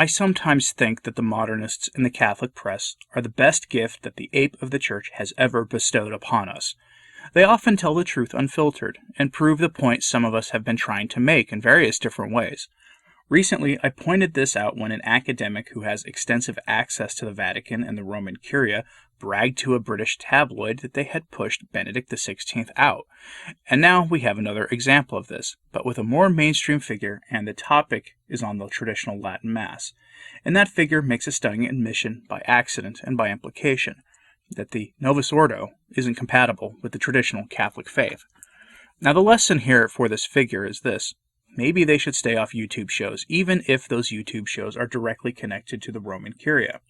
I sometimes think that the modernists in the Catholic press are the best gift that the ape of the Church has ever bestowed upon us. They often tell the truth unfiltered, and prove the point some of us have been trying to make in various different ways. Recently, I pointed this out when an academic who has extensive access to the Vatican and the Roman Curia bragged to a British tabloid that they had pushed Benedict XVI out. And now we have another example of this, but with a more mainstream figure, and the topic is on the traditional Latin Mass. And that figure makes a stunning admission by accident and by implication that the Novus Ordo isn't compatible with the traditional Catholic faith. Now the lesson here for this figure is this. Maybe they should stay off YouTube shows, even if those YouTube shows are directly connected to the Roman Curia.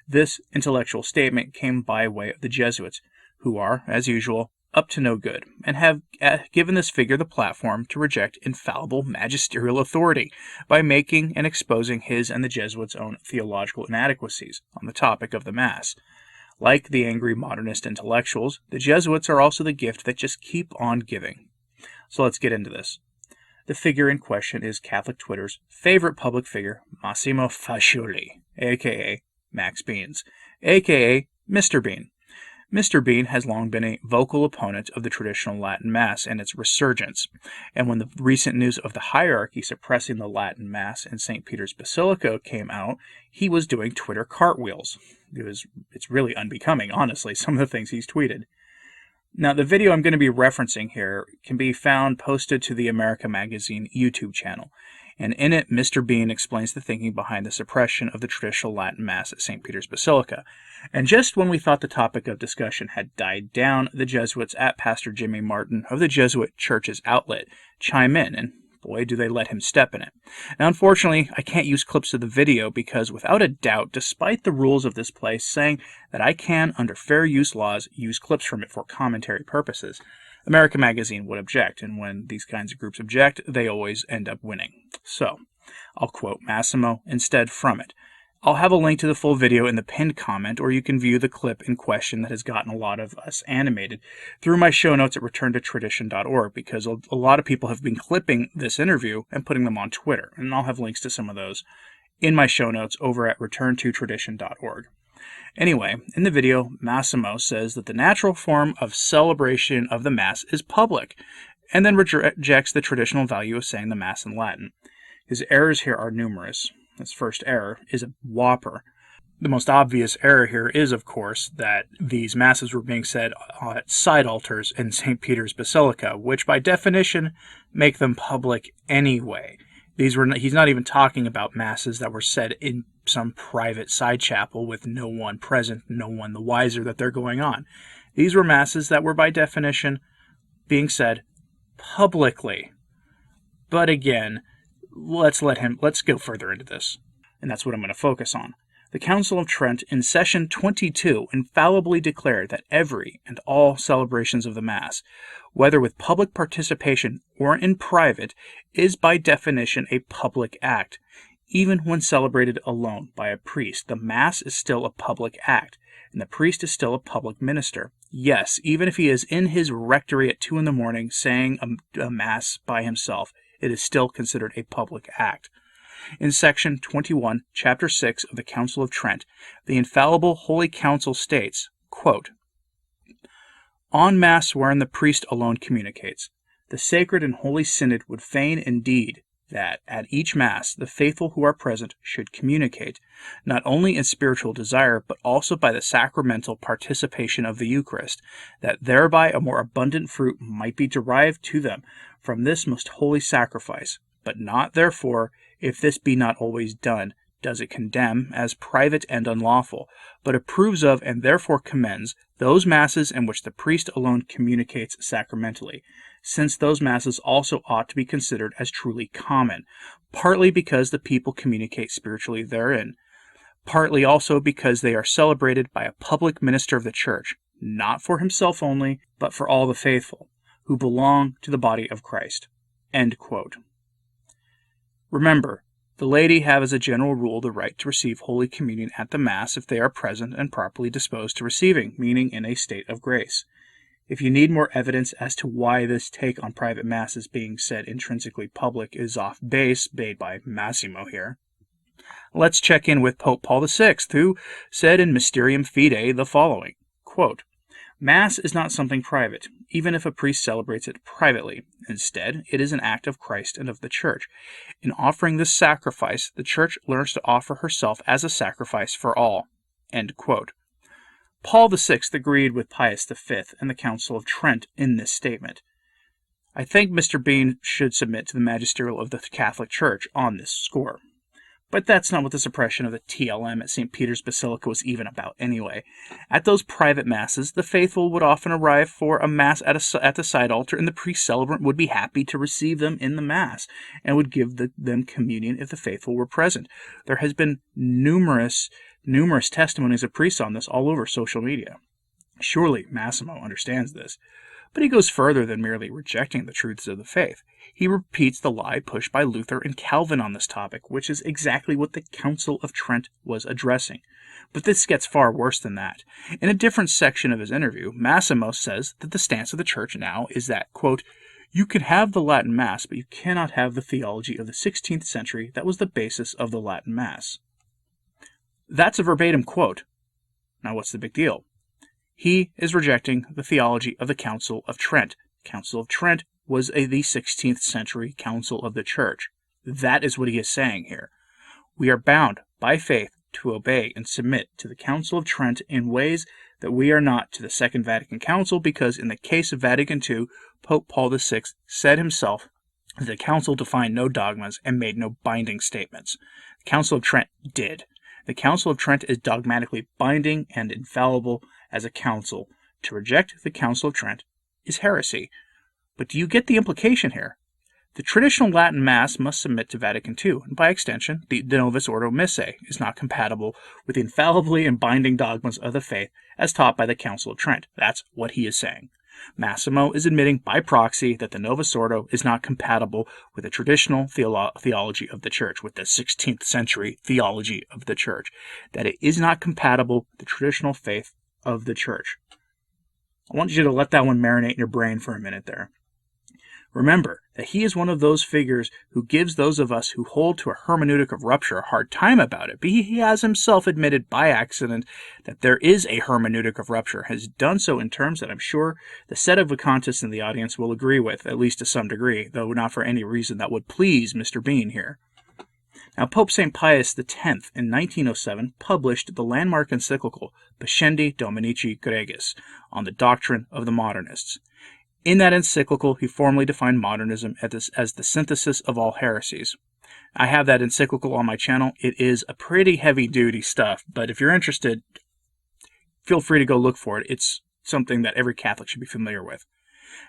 This intellectual statement came by way of the Jesuits, who are, as usual, up to no good, and have given this figure the platform to reject infallible magisterial authority by making and exposing his and the Jesuits' own theological inadequacies on the topic of the Mass. Like the angry modernist intellectuals, the Jesuits are also the gift that just keep on giving. So let's get into this. The figure in question is Catholic Twitter's favorite public figure, Massimo Fascioli, a.k.a. Max Beans, a.k.a. Mr. Bean. Mr. Bean has long been a vocal opponent of the traditional Latin Mass and its resurgence, and when the recent news of the hierarchy suppressing the Latin Mass in St. Peter's Basilica came out, he was doing Twitter cartwheels. It's really unbecoming, honestly, some of the things he's tweeted. Now, the video I'm going to be referencing here can be found posted to the America Magazine YouTube channel, and in it, Mr. Bean explains the thinking behind the suppression of the traditional Latin Mass at St. Peter's Basilica. And just when we thought the topic of discussion had died down, the Jesuits at Pastor Jimmy Martin of the Jesuit Church's outlet chime in, and boy, do they let him step in it. Now, unfortunately, I can't use clips of the video because, without a doubt, despite the rules of this place saying that I can, under fair use laws, use clips from it for commentary purposes, America Magazine would object, and when these kinds of groups object, they always end up winning. So, I'll quote Massimo instead from it. I'll have a link to the full video in the pinned comment, or you can view the clip in question that has gotten a lot of us animated through my show notes at returntotradition.org, because a lot of people have been clipping this interview and putting them on Twitter, and I'll have links to some of those in my show notes over at returntotradition.org. Anyway, in the video, Massimo says that the natural form of celebration of the Mass is public, and then rejects the traditional value of saying the Mass in Latin. His errors here are numerous. His first error is a whopper. The most obvious error here is, of course, that these Masses were being said at side altars in St. Peter's Basilica, which by definition make them public anyway. He's not even talking about Masses that were said in some private side chapel with no one present, no one the wiser that they're going on. These were Masses that were by definition being said publicly. But again, let's go further into this, and that's what I'm going to focus on. The Council of Trent in Session 22 infallibly declared that every and all celebrations of the Mass, whether with public participation or in private, is by definition a public act. Even when celebrated alone by a priest, the Mass is still a public act, and the priest is still a public minister. Yes, even if he is in his rectory at 2 a.m. saying a Mass by himself, it is still considered a public act. In Section 21, Chapter 6 of the Council of Trent, the infallible Holy Council states, quote, "On Mass wherein the priest alone communicates, the Sacred and Holy Synod would fain indeed that at each Mass the faithful who are present should communicate, not only in spiritual desire, but also by the sacramental participation of the Eucharist, that thereby a more abundant fruit might be derived to them from this most holy sacrifice, but not, therefore, if this be not always done, does it condemn as private and unlawful, but approves of and therefore commends those Masses in which the priest alone communicates sacramentally, since those Masses also ought to be considered as truly common, partly because the people communicate spiritually therein, partly also because they are celebrated by a public minister of the Church, not for himself only, but for all the faithful, who belong to the body of Christ." End quote. Remember, the laity have as a general rule the right to receive Holy Communion at the Mass if they are present and properly disposed to receiving, meaning in a state of grace. If you need more evidence as to why this take on private Masses being said intrinsically public is off base, made by Massimo here, Let's check in with Pope Paul VI, who said in Mysterium Fidei the following, quote, Mass is not something private, even if a priest celebrates it privately. Instead, it is an act of Christ and of the Church. In offering this sacrifice, the Church learns to offer herself as a sacrifice for all. End quote. Paul VI agreed with Pius V and the Council of Trent in this statement. I think Mr. Bean should submit to the magisterial of the Catholic Church on this score. But that's not what the suppression of the TLM at St. Peter's Basilica was even about anyway. At those private masses, the faithful would often arrive for a mass at the side altar, and the priest celebrant would be happy to receive them in the mass and would give them communion if the faithful were present. There has been numerous testimonies of priests on this all over social media. Surely Massimo understands this. But he goes further than merely rejecting the truths of the faith. He repeats the lie pushed by Luther and Calvin on this topic, which is exactly what the Council of Trent was addressing. But this gets far worse than that. In a different section of his interview, Massimo says that the stance of the Church now is that, quote, you can have the Latin Mass, but you cannot have the theology of the 16th century that was the basis of the Latin Mass. That's a verbatim quote. Now what's the big deal? He is rejecting the theology of the Council of Trent. The Council of Trent was the 16th century council of the Church. That is what he is saying here. We are bound by faith to obey and submit to the Council of Trent in ways that we are not to the Second Vatican Council, because in the case of Vatican II, Pope Paul VI said himself that the Council defined no dogmas and made no binding statements. The Council of Trent did. The Council of Trent is dogmatically binding and infallible as a council. To reject the Council of Trent is heresy. But do you get the implication here? The traditional Latin Mass must submit to Vatican II, and by extension, the De Novis Ordo Missae is not compatible with the infallibly and binding dogmas of the faith as taught by the Council of Trent. That's what he is saying. Massimo is admitting by proxy that the Novus Ordo is not compatible with the traditional theology of the Church, with the 16th century theology of the Church, that it is not compatible with the traditional faith of the Church. I want you to let that one marinate in your brain for a minute there. Remember that he is one of those figures who gives those of us who hold to a hermeneutic of rupture a hard time about it, but he has himself admitted by accident that there is a hermeneutic of rupture, has done so in terms that I'm sure the sedevacantists in the audience will agree with, at least to some degree, though not for any reason that would please Mr. Bean here. Now, Pope St. Pius X in 1907 published the landmark encyclical Pascendi Dominici Gregis on the doctrine of the modernists. In that encyclical, he formally defined modernism as the synthesis of all heresies. I have that encyclical on my channel. It is a pretty heavy-duty stuff, but if you're interested, feel free to go look for it. It's something that every Catholic should be familiar with.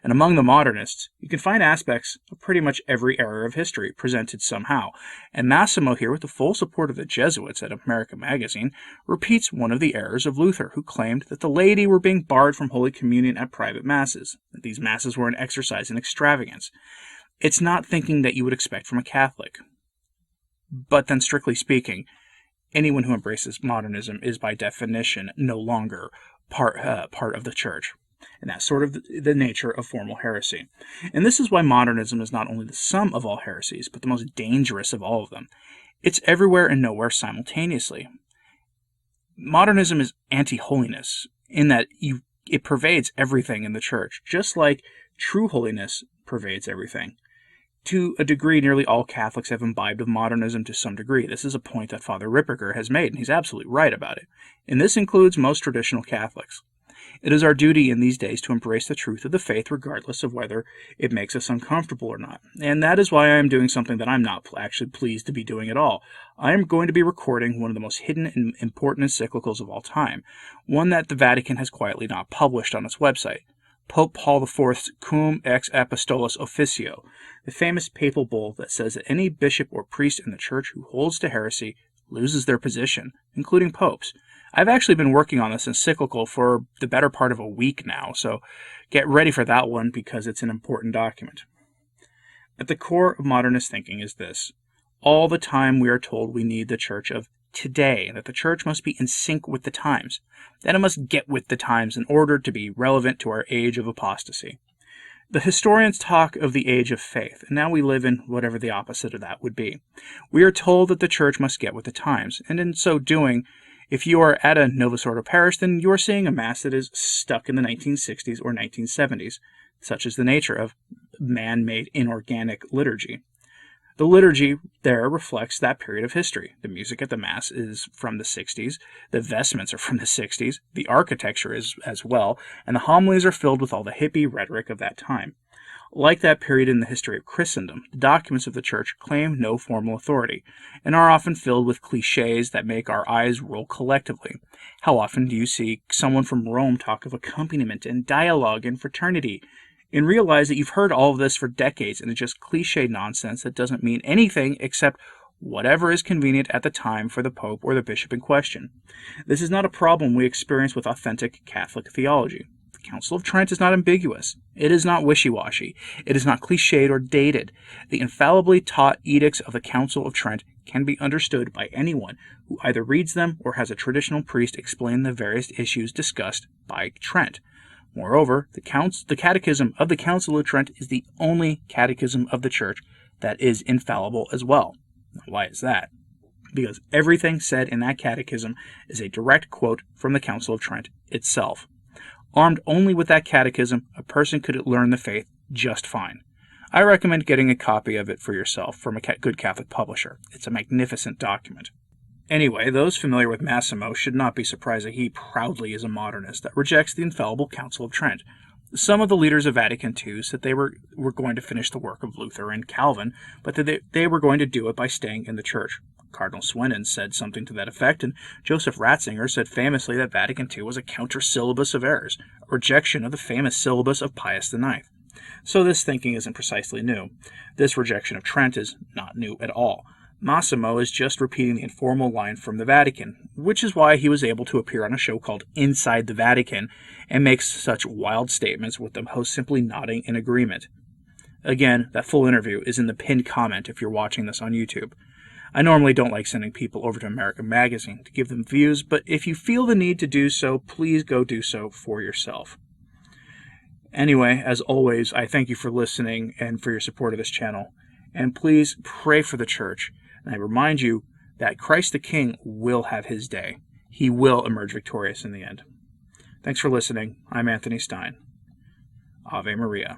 And among the modernists, you can find aspects of pretty much every era of history presented somehow. And Massimo here, with the full support of the Jesuits at America Magazine, repeats one of the errors of Luther, who claimed that the laity were being barred from Holy Communion at private masses, that these masses were an exercise in extravagance. It's not thinking that you would expect from a Catholic. But then, strictly speaking, anyone who embraces modernism is by definition no longer part of the Church. And that's sort of the nature of formal heresy. And this is why modernism is not only the sum of all heresies, but the most dangerous of all of them. It's everywhere and nowhere simultaneously. Modernism is anti-holiness, in that it pervades everything in the Church, just like true holiness pervades everything. To a degree, nearly all Catholics have imbibed of modernism to some degree. This is a point that Father Ripperger has made, and he's absolutely right about it. And this includes most traditional Catholics. It is our duty in these days to embrace the truth of the faith regardless of whether it makes us uncomfortable or not. And that is why I am doing something that I'm not actually pleased to be doing at all. I am going to be recording one of the most hidden and important encyclicals of all time, one that the Vatican has quietly not published on its website. Pope Paul IV's Cum Ex Apostolis Officio, the famous papal bull that says that any bishop or priest in the Church who holds to heresy loses their position, including popes. I've actually been working on this encyclical for the better part of a week now, so get ready for that one because it's an important document. At the core of modernist thinking is this. All the time we are told we need the Church of today, that the Church must be in sync with the times, that it must get with the times in order to be relevant to our age of apostasy. The historians talk of the age of faith, and now we live in whatever the opposite of that would be. We are told that the church must get with the times, and in so doing, if you are at a Novus Ordo parish, then you are seeing a Mass that is stuck in the 1960s or 1970s. Such is the nature of man-made inorganic liturgy. The liturgy there reflects that period of history. The music at the Mass is from the 60s, the vestments are from the 60s, the architecture is as well, and the homilies are filled with all the hippie rhetoric of that time. Like that period in the history of Christendom, the documents of the Church claim no formal authority, and are often filled with cliches that make our eyes roll collectively. How often do you see someone from Rome talk of accompaniment and dialogue and fraternity, and realize that you've heard all of this for decades and it's just cliche nonsense that doesn't mean anything except whatever is convenient at the time for the Pope or the bishop in question? This is not a problem we experience with authentic Catholic theology. The Council of Trent is not ambiguous. It is not wishy-washy. It is not cliched or dated. The infallibly taught edicts of the Council of Trent can be understood by anyone who either reads them or has a traditional priest explain the various issues discussed by Trent. Moreover, the Catechism of the Council of Trent is the only catechism of the Church that is infallible as well. Now, why is that? Because everything said in that catechism is a direct quote from the Council of Trent itself. Armed only with that catechism, a person could learn the faith just fine. I recommend getting a copy of it for yourself from a good Catholic publisher. It's a magnificent document. Anyway, those familiar with Massimo should not be surprised that he proudly is a modernist that rejects the infallible Council of Trent. Some of the leaders of Vatican II said they were going to finish the work of Luther and Calvin, but that they were going to do it by staying in the Church. Cardinal Swindon said something to that effect, and Joseph Ratzinger said famously that Vatican II was a counter-syllabus of errors, a rejection of the famous syllabus of Pius IX. So this thinking isn't precisely new. This rejection of Trent is not new at all. Massimo is just repeating the informal line from the Vatican, which is why he was able to appear on a show called Inside the Vatican and makes such wild statements with the host simply nodding in agreement. Again, that full interview is in the pinned comment if you're watching this on YouTube. I normally don't like sending people over to American Magazine to give them views, but if you feel the need to do so, please go do so for yourself. Anyway, as always, I thank you for listening and for your support of this channel. And please pray for the Church. And I remind you that Christ the King will have his day. He will emerge victorious in the end. Thanks for listening. I'm Anthony Stine. Ave Maria.